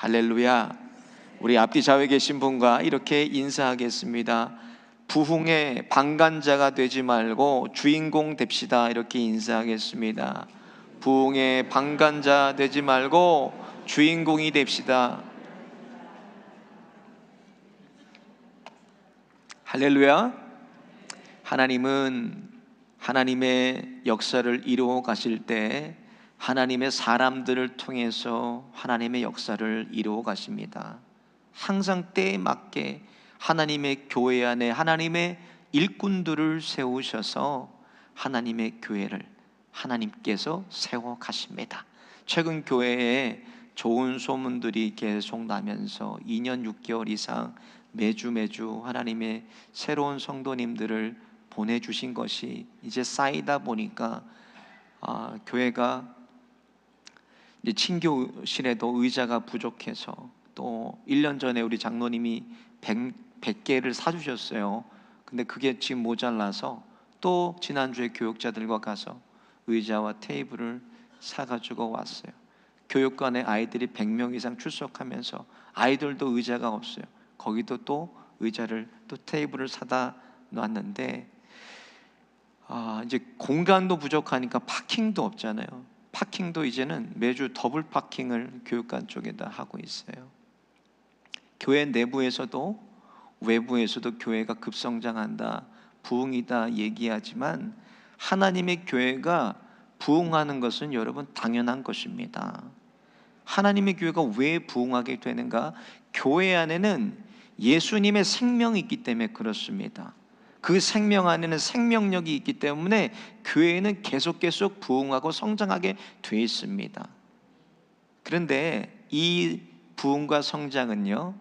할렐루야. 우리 앞뒤 좌우에 계신 분과 이렇게 인사하겠습니다. 부흥의 방관자가 되지 말고 주인공 됩시다. 이렇게 인사하겠습니다. 부흥의 방관자 되지 말고 주인공이 됩시다. 할렐루야. 하나님은 하나님의 역사를 이루어 가실 때 하나님의 사람들을 통해서 하나님의 역사를 이루어 가십니다. 항상 때에 맞게 하나님의 교회 안에 하나님의 일꾼들을 세우셔서 하나님의 교회를 하나님께서 세워 가십니다. 최근 교회에 좋은 소문들이 계속 나면서 2년 6개월 이상 매주 하나님의 새로운 성도님들을 보내주신 것이 이제 쌓이다 보니까 교회가 이제 친교실에도 의자가 부족해서 또 1년 전에 우리 장로님이 100개를 사주셨어요. 근데 그게 지금 모자라서 또 지난주에 교육자들과 가서 의자와 테이블을 사가지고 왔어요. 교육관에 아이들이 100명 이상 출석하면서 아이들도 의자가 없어요. 거기도 또 의자를 또 테이블을 사다 놨는데 이제 공간도 부족하니까 파킹도 없잖아요. 파킹도 이제는 매주 더블 파킹을 교육관 쪽에다 하고 있어요. 교회 내부에서도 외부에서도 교회가 급성장한다, 부흥이다 얘기하지만 하나님의 교회가 부흥하는 것은 여러분 당연한 것입니다. 하나님의 교회가 왜 부흥하게 되는가? 교회 안에는 예수님의 생명이 있기 때문에 그렇습니다. 그 생명 안에는 생명력이 있기 때문에 교회는 계속 부흥하고 성장하게 되어 있습니다. 그런데 이 부흥과 성장은요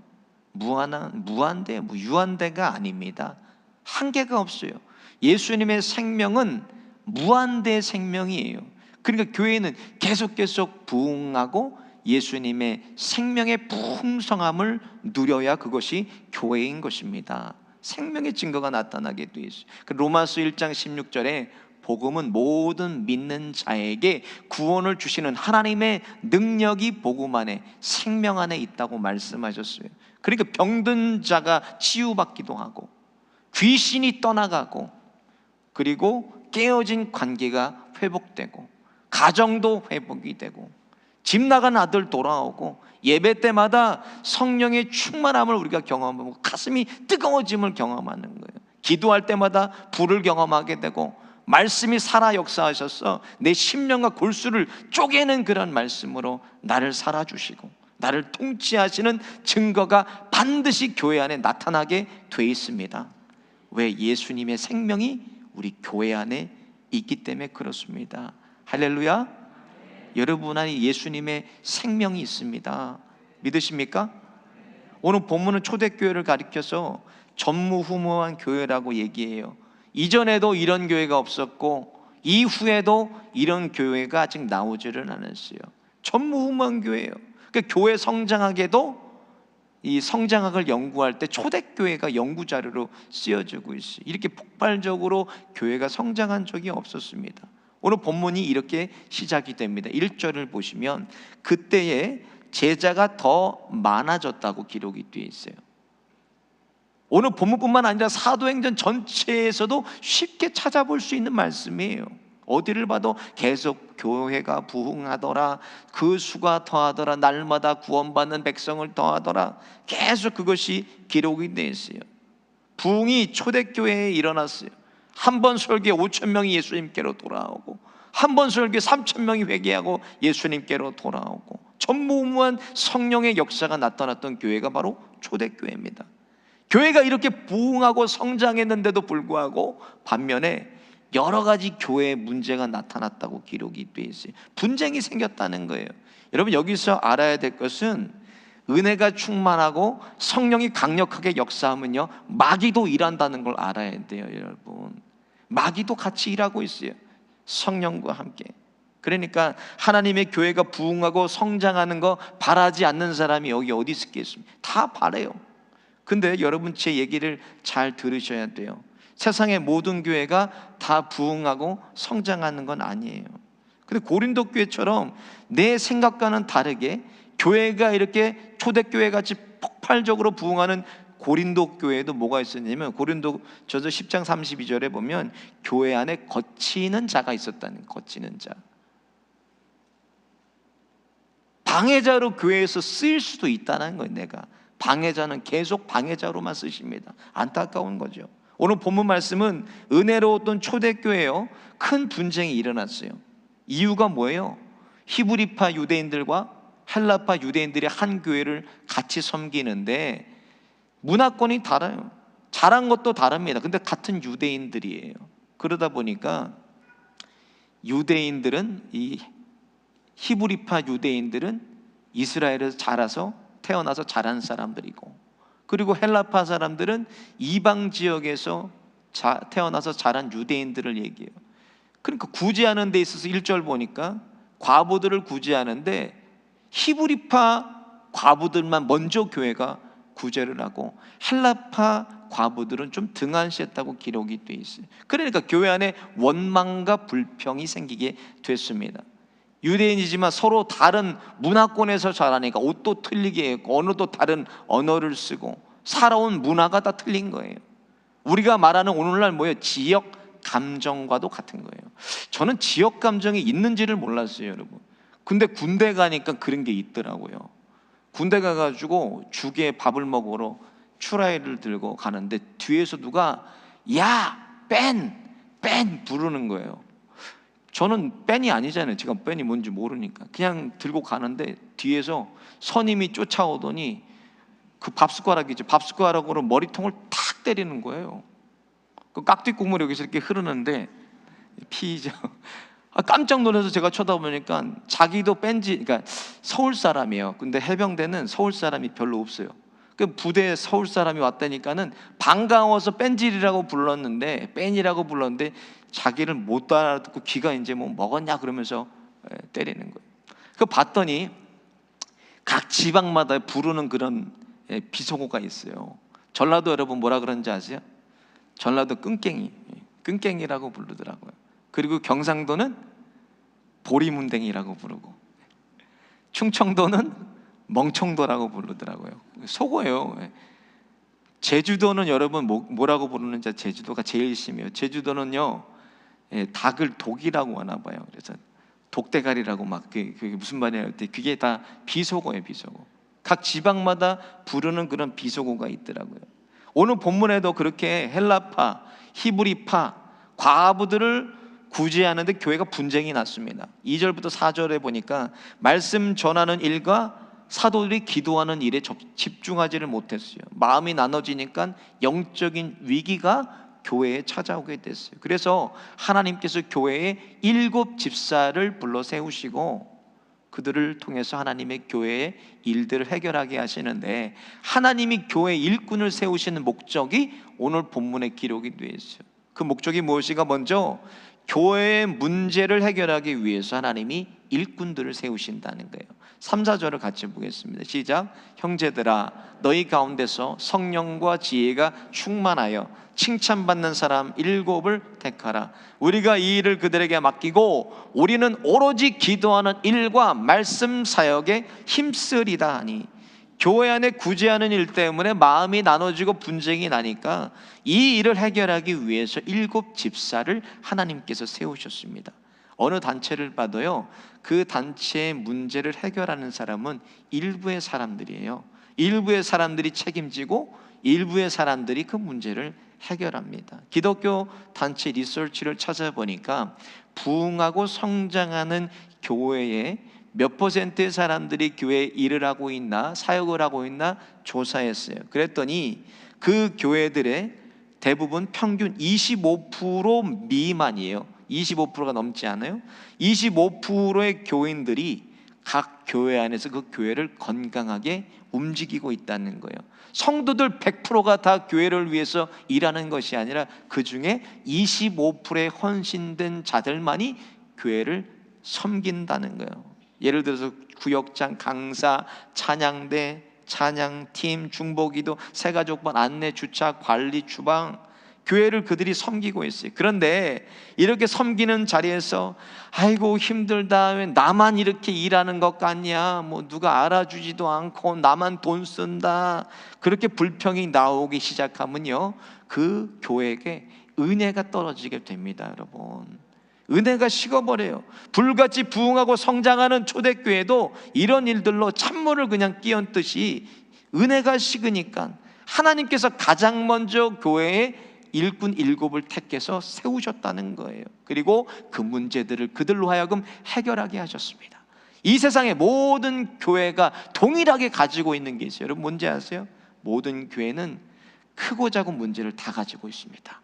유한대가 아닙니다. 한계가 없어요. 예수님의 생명은 무한대 생명이에요. 그러니까 교회는 계속 부흥하고 예수님의 생명의 풍성함을 누려야 그것이 교회인 것입니다. 생명의 증거가 나타나게 되어 있어요. 로마서 1장 16절에 복음은 모든 믿는 자에게 구원을 주시는 하나님의 능력이 복음 안에 생명 안에 있다고 말씀하셨어요. 그러니까 병든 자가 치유받기도 하고 귀신이 떠나가고 그리고 깨어진 관계가 회복되고 가정도 회복이 되고 집 나간 아들 돌아오고 예배 때마다 성령의 충만함을 우리가 경험하고 가슴이 뜨거워짐을 경험하는 거예요. 기도할 때마다 불을 경험하게 되고 말씀이 살아 역사하셔서 내 심령과 골수를 쪼개는 그런 말씀으로 나를 살아주시고 나를 통치하시는 증거가 반드시 교회 안에 나타나게 돼 있습니다. 왜? 예수님의 생명이 우리 교회 안에 있기 때문에 그렇습니다. 할렐루야. 여러분 안에 예수님의 생명이 있습니다. 믿으십니까? 오늘 본문은 초대교회를 가리켜서 전무후무한 교회라고 얘기해요. 이전에도 이런 교회가 없었고 이후에도 이런 교회가 아직 나오지를 않았어요. 전무후무한 교회예요. 그러니까 교회 성장학에도 이 성장학을 연구할 때 초대교회가 연구자료로 쓰여지고 있어요. 이렇게 폭발적으로 교회가 성장한 적이 없었습니다. 오늘 본문이 이렇게 시작이 됩니다. 1절을 보시면 그때에 제자가 더 많아졌다고 기록이 되어 있어요. 오늘 본문뿐만 아니라 사도행전 전체에서도 쉽게 찾아볼 수 있는 말씀이에요. 어디를 봐도 계속 교회가 부흥하더라, 그 수가 더하더라, 날마다 구원받는 백성을 더하더라, 계속 그것이 기록이 되어 있어요. 부흥이 초대교회에 일어났어요. 한 번 설교에 5,000명이 예수님께로 돌아오고 한 번 설교에 3,000명이 회개하고 예수님께로 돌아오고 전무후무한 성령의 역사가 나타났던 교회가 바로 초대교회입니다. 교회가 이렇게 부흥하고 성장했는데도 불구하고 반면에 여러 가지 교회에 문제가 나타났다고 기록이 되어 있어요. 분쟁이 생겼다는 거예요. 여러분 여기서 알아야 될 것은 은혜가 충만하고 성령이 강력하게 역사하면요 마귀도 일한다는 걸 알아야 돼요. 여러분 마귀도 같이 일하고 있어요. 성령과 함께. 그러니까 하나님의 교회가 부흥하고 성장하는 거 바라지 않는 사람이 여기 어디 있겠습니까? 다 바라요. 근데 여러분 제 얘기를 잘 들으셔야 돼요. 세상의 모든 교회가 다 부흥하고 성장하는 건 아니에요. 근데 고린도 교회처럼 내 생각과는 다르게 교회가 이렇게 초대교회 같이 폭발적으로 부흥하는 고린도 교회에도 뭐가 있었냐면, 고린도전서 10장 32절에 보면 교회 안에 거치는 자가 있었다는, 거치는 자. 방해자로 교회에서 쓰일 수도 있다는 거예요. 내가 방해자는 계속 방해자로만 쓰십니다. 안타까운 거죠. 오늘 본문 말씀은 은혜로웠던 초대교회요, 큰 분쟁이 일어났어요. 이유가 뭐예요? 히브리파 유대인들과 헬라파 유대인들이 한 교회를 같이 섬기는데 문화권이 달라요. 잘한 것도 다릅니다. 근데 같은 유대인들이에요. 그러다 보니까 유대인들은, 이 히브리파 유대인들은 이스라엘에서 자라서 태어나서 자란 사람들이고, 그리고 헬라파 사람들은 이방 지역에서 태어나서 자란 유대인들을 얘기해요. 그러니까 구제하는 데 있어서 1절 보니까 과부들을 구제하는데 히브리파 과부들만 먼저 교회가 구제를 하고 헬라파 과부들은 좀 등한시했다고 기록이 돼 있어요. 그러니까 교회 안에 원망과 불평이 생기게 됐습니다. 유대인이지만 서로 다른 문화권에서 자라니까 옷도 틀리게 했고 언어도 다른 언어를 쓰고 살아온 문화가 다 틀린 거예요. 우리가 말하는 오늘날 뭐예요? 지역 감정과도 같은 거예요. 저는 지역 감정이 있는지를 몰랐어요, 여러분. 근데 군대 가니까 그런 게 있더라고요. 군대 가가지고 죽에 밥을 먹으러 추라이를 들고 가는데 뒤에서 누가 야! 뺀! 부르는 거예요. 저는 뺀이 아니잖아요. 제가 뺀이 뭔지 모르니까 그냥 들고 가는데 뒤에서 선임이 쫓아오더니 그 밥숟가락이죠. 밥숟가락으로 머리통을 탁 때리는 거예요. 그 깍두기 국물이 여기서 이렇게 흐르는데 피죠. 깜짝 놀라서 제가 쳐다보니까 자기도 그러니까 서울 사람이에요. 근데 해병대는 서울 사람이 별로 없어요. 그 부대에 서울 사람이 왔다니까는 반가워서 뺀질이라고 불렀는데, 뺀이라고 불렀는데 자기를 못 알아듣고 귀가 이제 뭐 먹었냐 그러면서 때리는 거예요. 그 봤더니 각 지방마다 부르는 그런 비속어가 있어요. 전라도 여러분 뭐라 그러는지 아세요? 전라도 끈깽이라고 부르더라고요. 그리고 경상도는 보리문댕이라고 부르고, 충청도는 멍청도라고 부르더라고요. 속어요. 제주도는 여러분 뭐라고 부르는지, 제주도가 제일 심해요. 제주도는요, 닭을 독이라고 하나 봐요. 그래서 독대가리라고 막 그게 무슨 말이냐 할 때 그게 다 비속어예요, 비속어. 각 지방마다 부르는 그런 비속어가 있더라고요. 오늘 본문에도 그렇게 헬라파, 히브리파, 과부들을 구제하는데 교회가 분쟁이 났습니다. 2절부터 4절에 보니까 말씀 전하는 일과 사도들이 기도하는 일에 집중하지를 못했어요. 마음이 나눠지니까 영적인 위기가 교회에 찾아오게 됐어요. 그래서 하나님께서 교회에 7 집사를 불러 세우시고 그들을 통해서 하나님의 교회의 일들을 해결하게 하시는데, 하나님이 교회 일꾼을 세우시는 목적이 오늘 본문에 기록이 되어 있어요. 그 목적이 무엇이가? 먼저 교회의 문제를 해결하기 위해서 하나님이 일꾼들을 세우신다는 거예요. 3, 4절을 같이 보겠습니다. 시작. 형제들아, 너희 가운데서 성령과 지혜가 충만하여 칭찬받는 사람 7을 택하라. 우리가 이 일을 그들에게 맡기고 우리는 오로지 기도하는 일과 말씀 사역에 힘쓰리다 하니, 교회 안에 구제하는 일 때문에 마음이 나눠지고 분쟁이 나니까 이 일을 해결하기 위해서 7 집사를 하나님께서 세우셨습니다. 어느 단체를 봐도요, 그 단체의 문제를 해결하는 사람은 일부의 사람들이에요. 일부의 사람들이 책임지고 일부의 사람들이 그 문제를 해결합니다. 기독교 단체 리서치를 찾아보니까 부흥하고 성장하는 교회에 몇 %의 사람들이 교회에 일을 하고 있나, 사역을 하고 있나 조사했어요. 그랬더니 그 교회들의 대부분 평균 25% 미만이에요. 25%가 넘지 않아요. 25%의 교인들이 각 교회 안에서 그 교회를 건강하게 움직이고 있다는 거예요. 성도들 100%가 다 교회를 위해서 일하는 것이 아니라 그 중에 25%의 헌신된 자들만이 교회를 섬긴다는 거예요. 예를 들어서 구역장, 강사, 찬양대, 찬양팀, 중보기도, 새가족반, 안내, 주차, 관리, 주방, 교회를 그들이 섬기고 있어요. 그런데 이렇게 섬기는 자리에서 아이고 힘들다, 왜 나만 이렇게 일하는 것 같냐, 뭐 누가 알아주지도 않고 나만 돈 쓴다, 그렇게 불평이 나오기 시작하면요, 그 교회에게 은혜가 떨어지게 됩니다. 여러분, 은혜가 식어버려요. 불같이 부흥하고 성장하는 초대교회도 이런 일들로 찬물을 그냥 끼얹듯이 은혜가 식으니까 하나님께서 가장 먼저 교회에 일꾼 7을 택해서 세우셨다는 거예요. 그리고 그 문제들을 그들로 하여금 해결하게 하셨습니다. 이 세상의 모든 교회가 동일하게 가지고 있는 게 있어요. 여러분 뭔지 아세요? 모든 교회는 크고 작은 문제를 다 가지고 있습니다.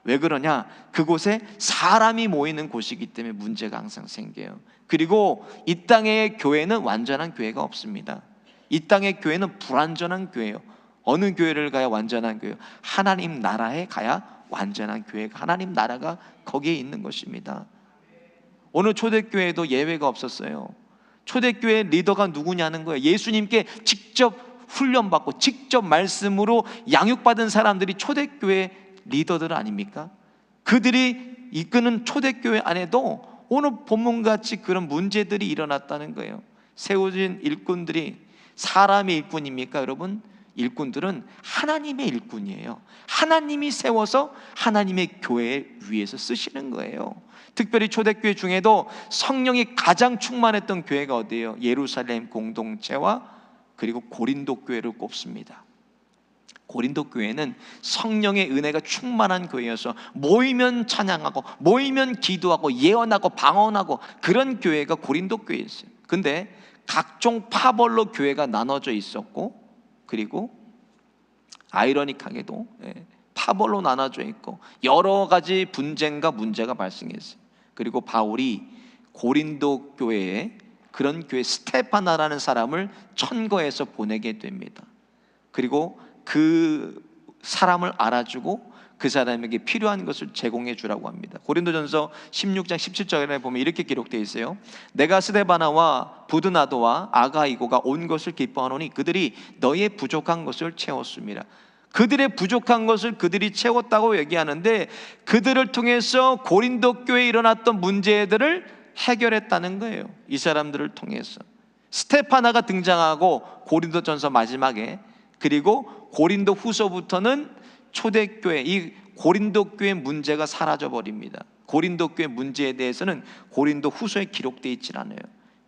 왜 그러냐? 그곳에 사람이 모이는 곳이기 때문에 문제가 항상 생겨요. 그리고 이 땅의 교회는 완전한 교회가 없습니다. 이 땅의 교회는 불완전한 교회예요. 어느 교회를 가야 완전한 교회예요? 하나님 나라에 가야 완전한 교회가, 하나님 나라가 거기에 있는 것입니다. 오늘 초대교회도 예외가 없었어요. 초대교회 리더가 누구냐는 거예요. 예수님께 직접 훈련받고 직접 말씀으로 양육받은 사람들이 초대교회 리더들 아닙니까? 그들이 이끄는 초대교회 안에도 오늘 본문같이 그런 문제들이 일어났다는 거예요. 세워진 일꾼들이 사람의 일꾼입니까 여러분? 일꾼들은 하나님의 일꾼이에요. 하나님이 세워서 하나님의 교회 위에서 쓰시는 거예요. 특별히 초대교회 중에도 성령이 가장 충만했던 교회가 어디예요? 예루살렘 공동체와 그리고 고린도 교회를 꼽습니다. 고린도 교회는 성령의 은혜가 충만한 교회여서 모이면 찬양하고 모이면 기도하고 예언하고 방언하고 그런 교회가 고린도 교회였어요. 근데 각종 파벌로 교회가 나눠져 있었고, 그리고 아이러니하게도 파벌로 나눠져 있고 여러 가지 분쟁과 문제가 발생했어요. 그리고 바울이 고린도 교회에 그런 교회 스테파나라는 사람을 천거해서 보내게 됩니다. 그리고 그 사람을 알아주고 그 사람에게 필요한 것을 제공해 주라고 합니다. 고린도전서 16장 17절에 보면 이렇게 기록되어 있어요. 내가 스데바나와 부드나도와 아가이고가 온 것을 기뻐하노니 그들이 너의 부족한 것을 채웠습니다. 그들의 부족한 것을 그들이 채웠다고 얘기하는데, 그들을 통해서 고린도 교회에 일어났던 문제들을 해결했다는 거예요. 이 사람들을 통해서 스테파나가 등장하고 고린도전서 마지막에, 그리고 고린도 후서부터는 초대교회, 이 고린도 교회 문제가 사라져 버립니다. 고린도 교회 문제에 대해서는 고린도 후서에 기록되어 있질 않아요.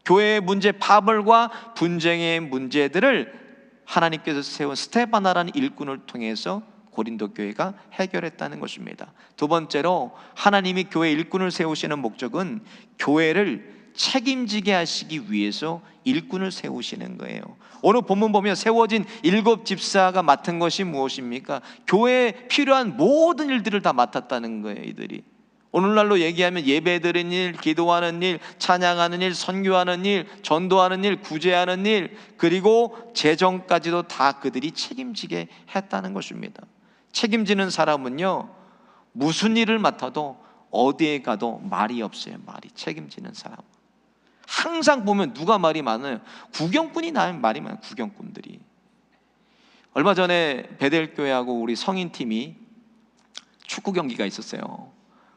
교회의 문제, 파벌과 분쟁의 문제들을 하나님께서 세운 스테파나라는 일꾼을 통해서 고린도 교회가 해결했다는 것입니다. 두 번째로 하나님이 교회 일꾼을 세우시는 목적은 교회를 책임지게 하시기 위해서 일꾼을 세우시는 거예요. 오늘 본문 보면 세워진 7 집사가 맡은 것이 무엇입니까? 교회에 필요한 모든 일들을 다 맡았다는 거예요. 이들이 오늘날로 얘기하면 예배드리는 일, 기도하는 일, 찬양하는 일, 선교하는 일, 전도하는 일, 구제하는 일, 그리고 재정까지도 다 그들이 책임지게 했다는 것입니다. 책임지는 사람은요, 무슨 일을 맡아도 어디에 가도 말이 없어요. 말이, 책임지는 사람 항상 보면 누가 말이 많아요? 구경꾼이 나면 말이 많아요. 구경꾼들이. 얼마 전에 베델교회하고 우리 성인팀이 축구 경기가 있었어요.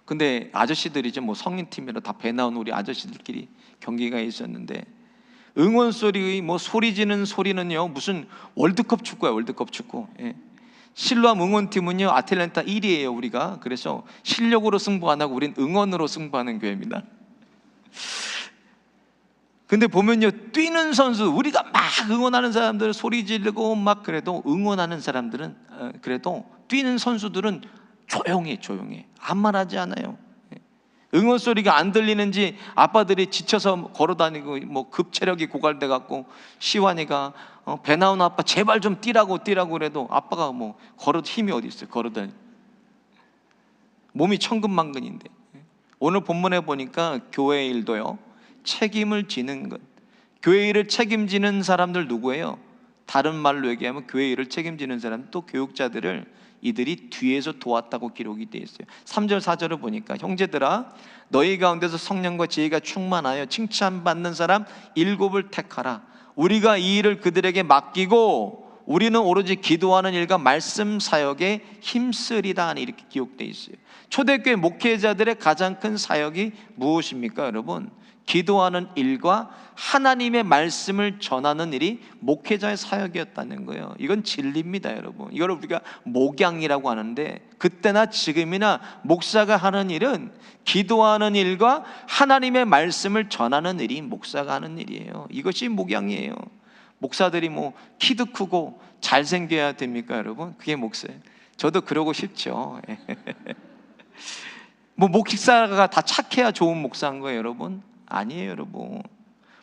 근데 아저씨들이죠, 뭐 성인팀이라 다 배 나온 우리 아저씨들끼리 경기가 있었는데, 응원 소리, 뭐 소리 지는 소리는요 무슨 월드컵 축구야, 월드컵 축구. 실로암 응원팀은요 아틀란타 1위예요 우리가. 그래서 실력으로 승부 안 하고 우린 응원으로 승부하는 교회입니다. 근데 보면요, 뛰는 선수, 우리가 막 응원하는 사람들 소리 지르고 막 그래도, 응원하는 사람들은 그래도 뛰는 선수들은 조용해. 아무 말 하지 않아요. 응원 소리가 안 들리는지 아빠들이 지쳐서 걸어다니고, 뭐 급체력이 고갈돼 갖고 시완이가 배 나온 아빠 제발 좀 뛰라고 그래도 아빠가 뭐 걸어 힘이 어디 있어요. 걸어다니 몸이 천근만근인데. 오늘 본문에 보니까 교회 일도요, 책임을 지는 것. 교회 일을 책임지는 사람들 누구예요? 다른 말로 얘기하면 교회 일을 책임지는 사람, 또 교육자들을 이들이 뒤에서 도왔다고 기록이 되어 있어요. 3절 4절을 보니까 형제들아, 너희 가운데서 성령과 지혜가 충만하여 칭찬받는 사람 7을 택하라. 우리가 이 일을 그들에게 맡기고 우리는 오로지 기도하는 일과 말씀 사역에 힘쓰리다 이렇게 기록되어 있어요. 초대교회 목회자들의 가장 큰 사역이 무엇입니까, 여러분? 기도하는 일과 하나님의 말씀을 전하는 일이 목회자의 사역이었다는 거예요. 이건 진리입니다, 여러분. 이걸 우리가 목양이라고 하는데, 그때나 지금이나 목사가 하는 일은 기도하는 일과 하나님의 말씀을 전하는 일이 목사가 하는 일이에요. 이것이 목양이에요. 목사들이 뭐 키도 크고 잘생겨야 됩니까, 여러분? 그게 목사예요. 저도 그러고 싶죠. 뭐 목사가 다 착해야 좋은 목사인 거예요, 여러분? 아니에요, 여러분.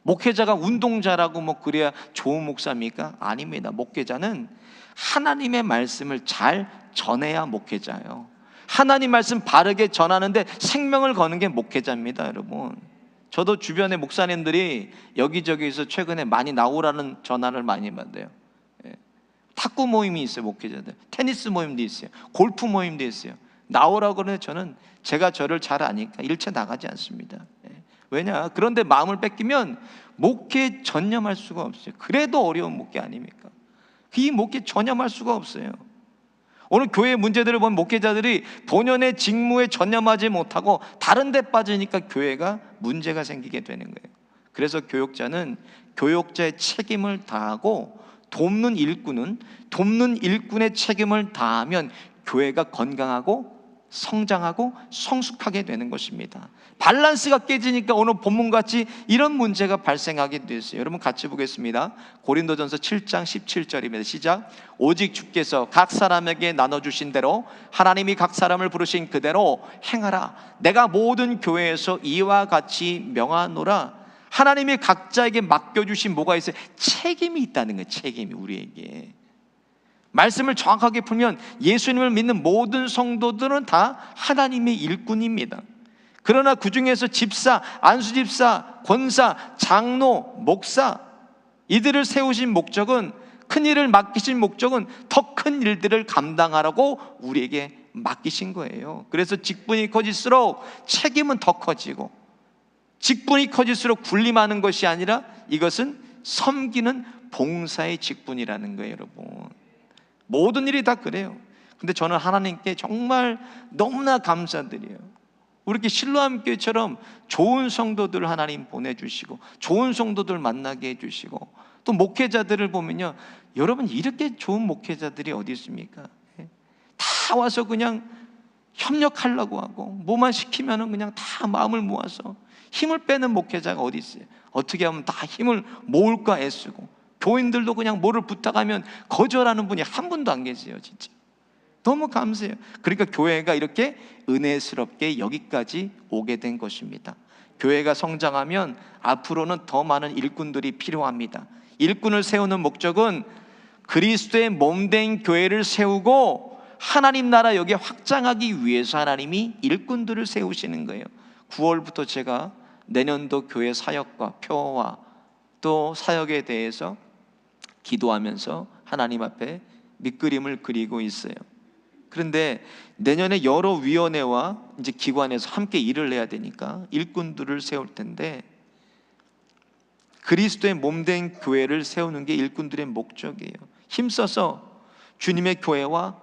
목회자가 운동 잘하고 뭐 그래야 좋은 목사입니까? 아닙니다. 목회자는 하나님의 말씀을 잘 전해야 목회자예요. 하나님 말씀 바르게 전하는데 생명을 거는 게 목회자입니다, 여러분. 저도 주변에 목사님들이 여기저기서 최근에 많이 나오라는 전화를 많이 받아요. 탁구 모임이 있어요, 목회자들. 테니스 모임도 있어요. 골프 모임도 있어요. 나오라고 그러는데 저는 제가 저를 잘 아니까 일체 나가지 않습니다. 왜냐? 그런데 마음을 뺏기면 목회에 전념할 수가 없어요. 그래도 어려운 목회 아닙니까? 이 목회에 전념할 수가 없어요. 오늘 교회의 문제들을 보면 목회자들이 본연의 직무에 전념하지 못하고 다른 데 빠지니까 교회가 문제가 생기게 되는 거예요. 그래서 교역자는 교역자의 책임을 다하고 돕는 일꾼의 책임을 다하면 교회가 건강하고 성장하고 성숙하게 되는 것입니다. 밸런스가 깨지니까 오늘 본문같이 이런 문제가 발생하게 됐어요. 여러분 같이 보겠습니다. 고린도전서 7장 17절입니다. 시작. 오직 주께서 각 사람에게 나눠주신 대로 하나님이 각 사람을 부르신 그대로 행하라. 내가 모든 교회에서 이와 같이 명하노라. 하나님이 각자에게 맡겨주신 뭐가 있어요? 책임이 있다는 거예요. 책임이 우리에게. 말씀을 정확하게 풀면 예수님을 믿는 모든 성도들은 다 하나님의 일꾼입니다. 그러나 그 중에서 집사, 안수집사, 권사, 장로, 목사 이들을 세우신 목적은, 큰 일을 맡기신 목적은 더 큰 일들을 감당하라고 우리에게 맡기신 거예요. 그래서 직분이 커질수록 책임은 더 커지고, 직분이 커질수록 군림하는 것이 아니라 이것은 섬기는 봉사의 직분이라는 거예요, 여러분. 모든 일이 다 그래요. 근데 저는 하나님께 정말 너무나 감사드려요. 우리 이렇게 실로암 교회처럼 좋은 성도들 하나님 보내주시고, 좋은 성도들 만나게 해주시고, 또 목회자들을 보면요, 여러분 이렇게 좋은 목회자들이 어디 있습니까? 다 와서 그냥 협력하려고 하고, 뭐만 시키면은 그냥 다 마음을 모아서 힘을 빼는 목회자가 어디 있어요? 어떻게 하면 다 힘을 모을까 애쓰고, 교인들도 그냥 뭐를 부탁하면 거절하는 분이 한 분도 안 계세요. 진짜 너무 감사해요. 그러니까 교회가 이렇게 은혜스럽게 여기까지 오게 된 것입니다. 교회가 성장하면 앞으로는 더 많은 일꾼들이 필요합니다. 일꾼을 세우는 목적은 그리스도의 몸된 교회를 세우고 하나님 나라 여기에 확장하기 위해서 하나님이 일꾼들을 세우시는 거예요. 9월부터 제가 내년도 교회 사역과 표와 또 사역에 대해서 기도하면서 하나님 앞에 밑그림을 그리고 있어요. 그런데 내년에 여러 위원회와 이제 기관에서 함께 일을 해야 되니까 일꾼들을 세울 텐데, 그리스도의 몸된 교회를 세우는 게 일꾼들의 목적이에요. 힘써서 주님의 교회와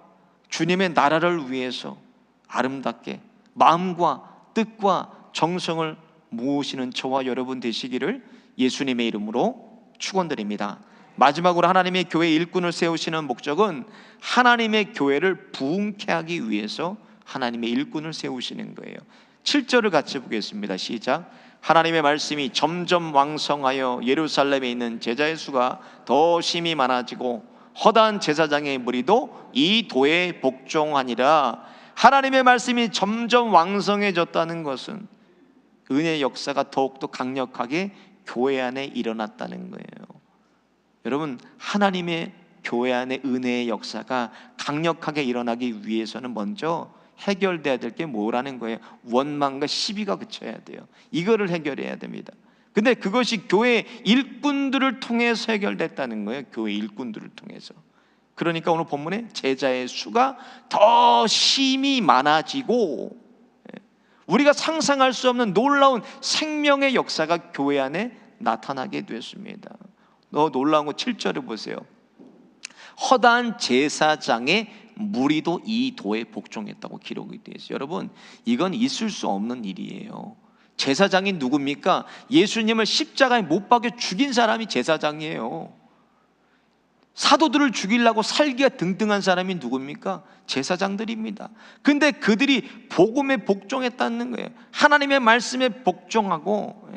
주님의 나라를 위해서 아름답게 마음과 뜻과 정성을 모으시는 저와 여러분 되시기를 예수님의 이름으로 축원드립니다. 마지막으로 하나님의 교회 일꾼을 세우시는 목적은 하나님의 교회를 부흥케 하기 위해서 하나님의 일꾼을 세우시는 거예요. 7절을 같이 보겠습니다. 시작. 하나님의 말씀이 점점 왕성하여 예루살렘에 있는 제자의 수가 더 심히 많아지고 허다한 제사장의 무리도 이 도에 복종하니라. 하나님의 말씀이 점점 왕성해졌다는 것은 은혜의 역사가 더욱더 강력하게 교회 안에 일어났다는 거예요. 여러분, 하나님의 교회 안에 은혜의 역사가 강력하게 일어나기 위해서는 먼저 해결돼야 될 게 뭐라는 거예요? 원망과 시비가 그쳐야 돼요. 이거를 해결해야 됩니다. 근데 그것이 교회 일꾼들을 통해서 해결됐다는 거예요. 교회 일꾼들을 통해서. 그러니까 오늘 본문에 제자의 수가 더 심히 많아지고, 우리가 상상할 수 없는 놀라운 생명의 역사가 교회 안에 나타나게 됐습니다. 놀라운 거 7절을 보세요. 허다한 제사장의 무리도 이 도에 복종했다고 기록이 되어 있어요. 여러분, 이건 있을 수 없는 일이에요. 제사장이 누굽니까? 예수님을 십자가에 못 박여 죽인 사람이 제사장이에요. 사도들을 죽이려고 살기가 등등한 사람이 누굽니까? 제사장들입니다. 근데 그들이 복음에 복종했다는 거예요. 하나님의 말씀에 복종하고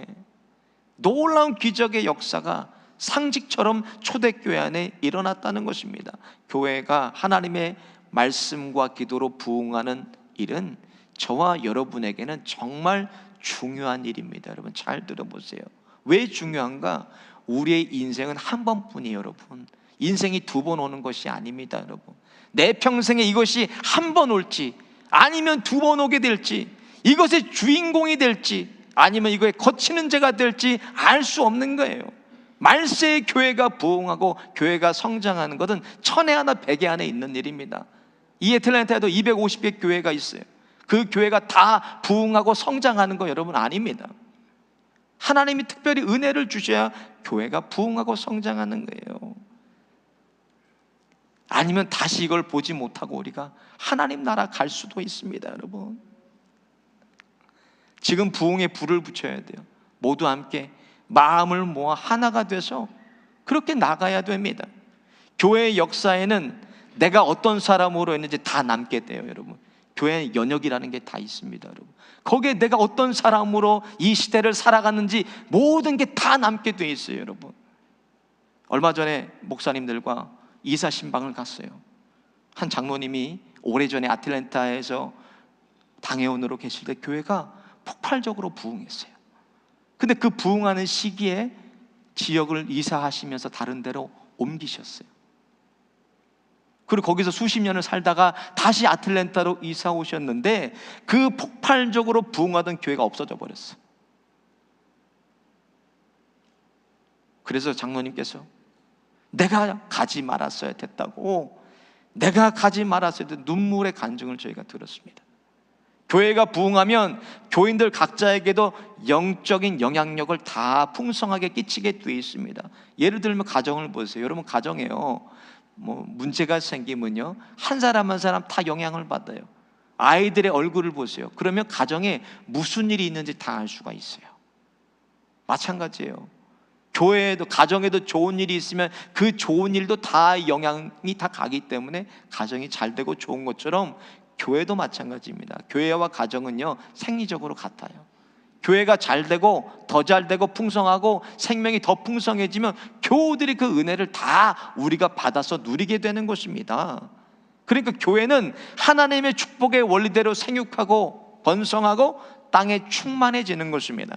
놀라운 기적의 역사가 상식처럼 초대교회 안에 일어났다는 것입니다. 교회가 하나님의 말씀과 기도로 부흥하는 일은 저와 여러분에게는 정말 중요한 일입니다. 여러분 잘 들어보세요. 왜 중요한가? 우리의 인생은 한 번뿐이에요. 여러분, 인생이 두 번 오는 것이 아닙니다. 여러분, 내 평생에 이것이 한 번 올지 아니면 두 번 오게 될지, 이것의 주인공이 될지 아니면 이거에 거치는 자가 될지 알 수 없는 거예요. 말세의 교회가 부흥하고 교회가 성장하는 것은 천에 하나 백에 안에 있는 일입니다. 이 애틀랜타에도 250개 교회가 있어요. 그 교회가 다 부흥하고 성장하는 거 여러분 아닙니다. 하나님이 특별히 은혜를 주셔야 교회가 부흥하고 성장하는 거예요. 아니면 다시 이걸 보지 못하고 우리가 하나님 나라 갈 수도 있습니다. 여러분, 지금 부흥에 불을 붙여야 돼요. 모두 함께 마음을 모아 하나가 돼서 그렇게 나가야 됩니다. 교회의 역사에는 내가 어떤 사람으로 했는지 다 남게 돼요. 여러분, 교회의 연역이라는 게 다 있습니다. 여러분, 거기에 내가 어떤 사람으로 이 시대를 살아갔는지 모든 게 다 남게 돼 있어요. 여러분, 얼마 전에 목사님들과 이사 신방을 갔어요. 한 장로님이 오래전에 아틀랜타에서 당회원으로 계실 때 교회가 폭발적으로 부흥했어요. 근데 그 부흥하는 시기에 지역을 이사하시면서 다른 데로 옮기셨어요. 그리고 거기서 수십 년을 살다가 다시 아틀랜타로 이사 오셨는데 그 폭발적으로 부흥하던 교회가 없어져 버렸어요. 그래서 장로님께서 내가 가지 말았어야 됐다고, 내가 가지 말았어야 됐다고 눈물의 간증을 저희가 들었습니다. 교회가 부흥하면 교인들 각자에게도 영적인 영향력을 다 풍성하게 끼치게 되어 있습니다. 예를 들면 가정을 보세요. 여러분, 가정에요 문제가 생기면요 한 사람 한 사람 다 영향을 받아요. 아이들의 얼굴을 보세요. 그러면 가정에 무슨 일이 있는지 다 알 수가 있어요. 마찬가지예요. 교회에도, 가정에도 좋은 일이 있으면 그 좋은 일도 다 영향이 다 가기 때문에 가정이 잘 되고 좋은 것처럼 교회도 마찬가지입니다. 교회와 가정은요 생리적으로 같아요. 교회가 잘 되고 더 잘 되고 풍성하고 생명이 더 풍성해지면 교우들이 그 은혜를 다 우리가 받아서 누리게 되는 것입니다. 그러니까 교회는 하나님의 축복의 원리대로 생육하고 번성하고 땅에 충만해지는 것입니다.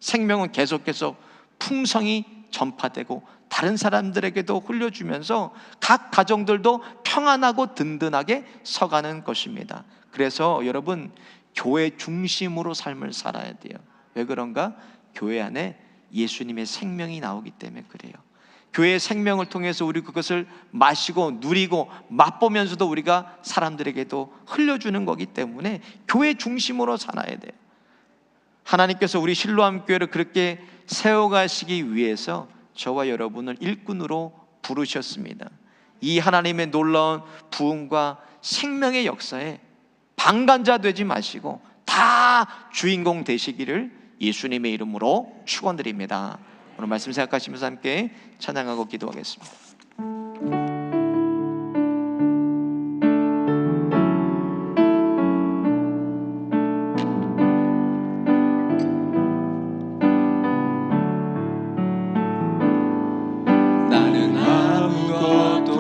생명은 계속해서 풍성히 전파되고 다른 사람들에게도 흘려주면서 각 가정들도 평안하고 든든하게 서가는 것입니다. 그래서 여러분, 교회 중심으로 삶을 살아야 돼요. 왜 그런가? 교회 안에 예수님의 생명이 나오기 때문에 그래요. 교회의 생명을 통해서 우리 그것을 마시고 누리고 맛보면서도 우리가 사람들에게도 흘려주는 거기 때문에 교회 중심으로 살아야 돼요. 하나님께서 우리 실로암 교회를 그렇게 세워가시기 위해서 저와 여러분을 일꾼으로 부르셨습니다. 이 하나님의 놀라운 부흥과 생명의 역사에 방관자 되지 마시고 다 주인공 되시기를 예수님의 이름으로 축원드립니다. 오늘 말씀 생각하시면서 함께 찬양하고 기도하겠습니다. 나는 아무것도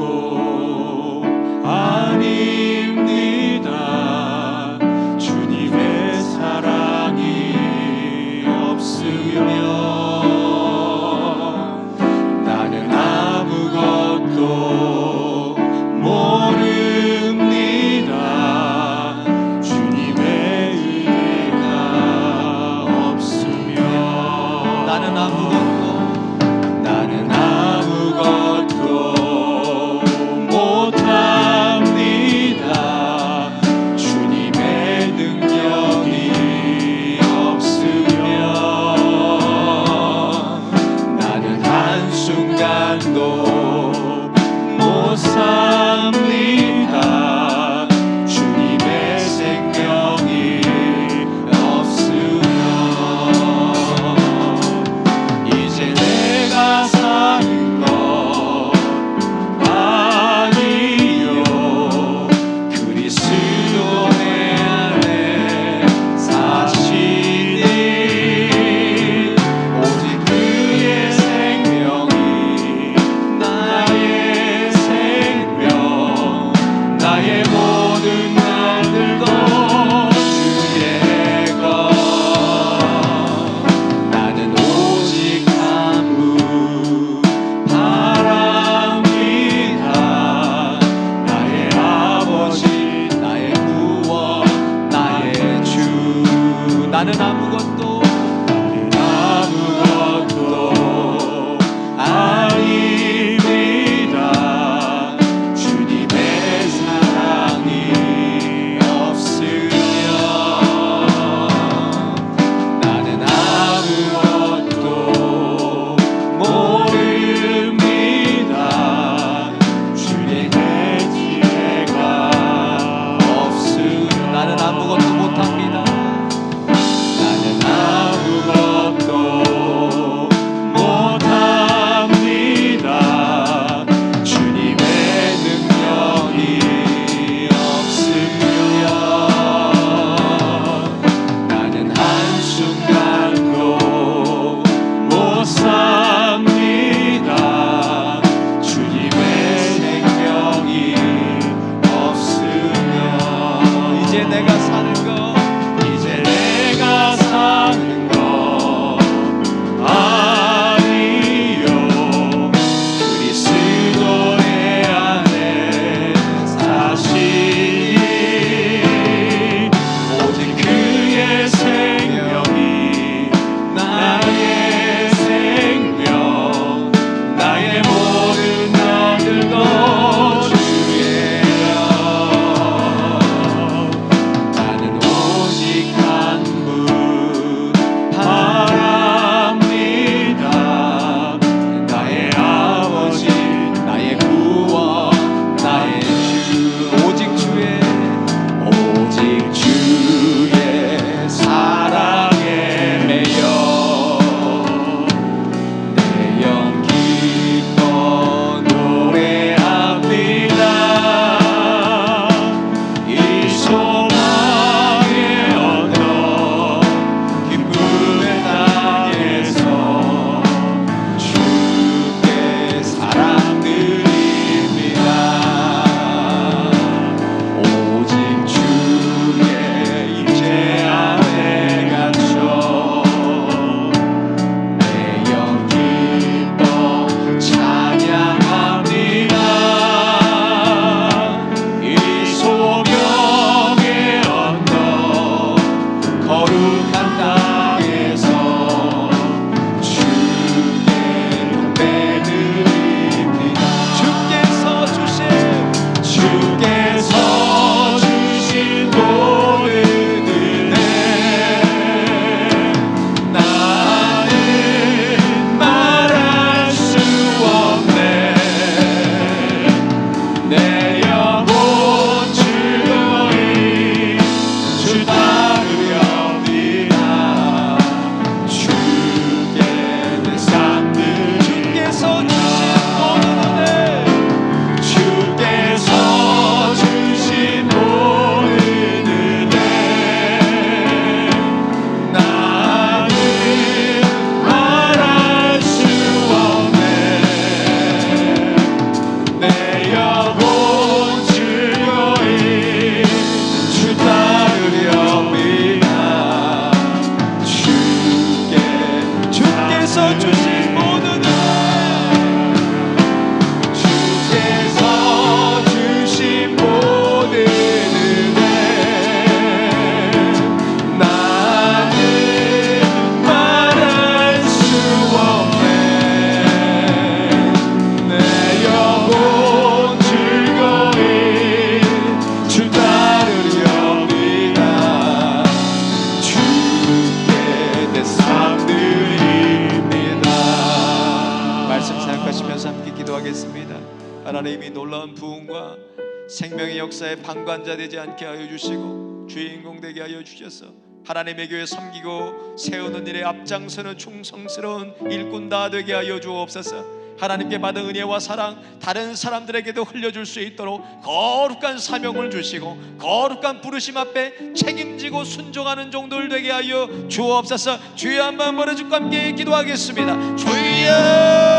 하나님이 놀라운 부흥과 생명의 역사의 방관자 되지 않게 하여 주시고 주인공 되게 하여 주셔서 하나님의 교회 섬기고 세우는 일에 앞장서는 충성스러운 일꾼 다 되게 하여 주옵소서. 하나님께 받은 은혜와 사랑 다른 사람들에게도 흘려줄 수 있도록 거룩한 사명을 주시고 거룩한 부르심 앞에 책임지고 순종하는 종들 되게 하여 주옵소서. 주여 한번 버려주고 함께 기도하겠습니다. 주여